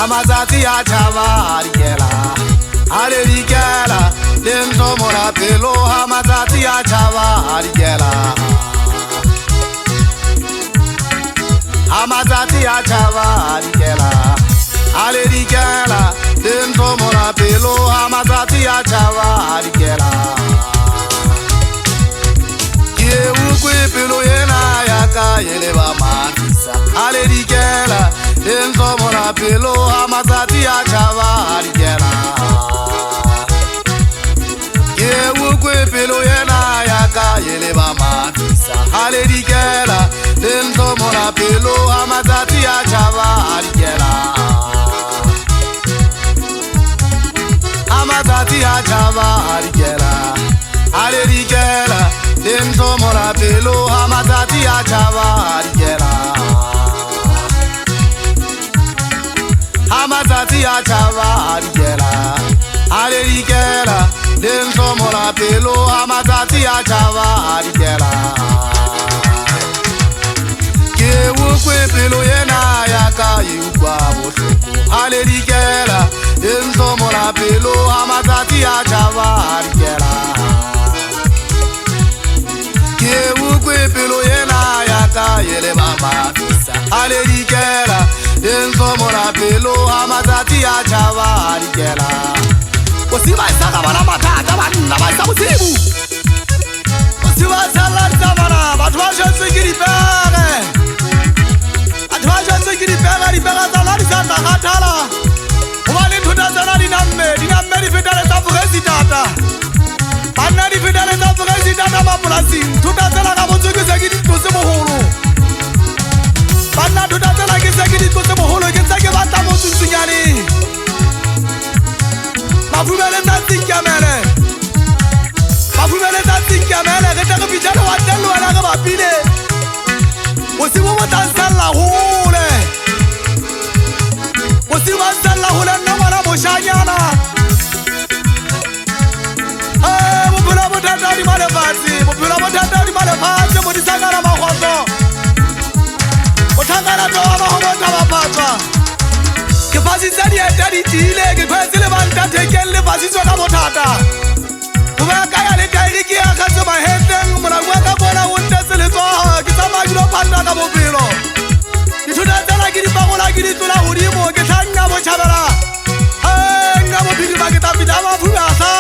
Amazati achava rikela ale rikela dentro mora pelo amazati achava rikela amazati achava rikela ale rikela dentro mora pelo amazati achava rikela ye ukwe pelo yena yaka yeleba matisa ale rikela dentro mora pelo amazati achava rikela ye ukwe pelo yena yaka yeleba matisa ale rikela dentro mora pelo amazati achava rikela amazati achava rikela ale rikela dentro mora pelo amazati achava rikela amazati achava rikela ale rikela dentro mora pelo amazati achava rikela ke ukwe pelo yena yaka yukwa boshoko ale rikela dentro mora pelo amazati achava rikela ke ukwe pelo yena yaka yele mama fisa ale rikela dentro mora pelo amazati achava rikela osiba saka bana matata bana basa musibu osiba sala zamana batho ba jetse ke dipere batho ba jetse ke dipere tsala di sa ngathala o ba le thuta tsana di namme di fetale tsa presidenta bana di fetale tsa presidenta ba polasing thuta tsala ka botsoke se ke ditlose moholo bana thuta tsala ke se ke ditlose moholo ke tsa ke batla motsunyane Mafumele tsinkamele Mafumele tsinkamele ke tla go bitjana wa tsello wena ga bapile o se mo motsansalla hole o se wa tsalla hole nna mara moshanyana bophelo bothata di malefatsi bophelo bothata di malefatsi mo di sangana magotlo o thangana to ba go botha ba patsa ke fasitse dieta di tile ke phetse le banta thekeng le fasitswe ka bothata o ba ka ya le tairi ke ya khatse maheteng molangwa ka bona o ntse le tsoha ke tsamaya dilo phanda ka bophelo dithuta tsela ke di pagola ke di tlola godimo ke tlhanga botšhabela nga bophedi ba ke tapita mafuma sa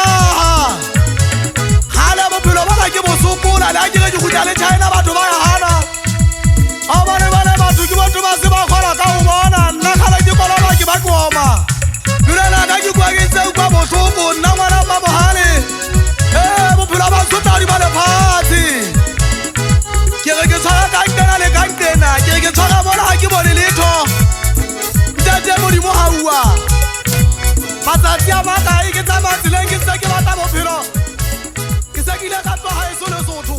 gale bophelo bona ke bosokola le a kere ke gutla le china batho ba ya hana a bane batho ke batho ba se ba kgola ka go bona nna kgale ke kololwa ke bakoma dulela ka ke kwa ke tseo kwa botlhoko nna ngwana mabogale bophelo ba sotadi ba lefatshe ke re ke tshwara kankena le kankena ke re ke tshwara bona ga ke bone letho ntate modimo gaua matsatsi a makae ke tsamaya tseleng ke tse ke batla bophelo ke se ke ile ka tloga e so lesotho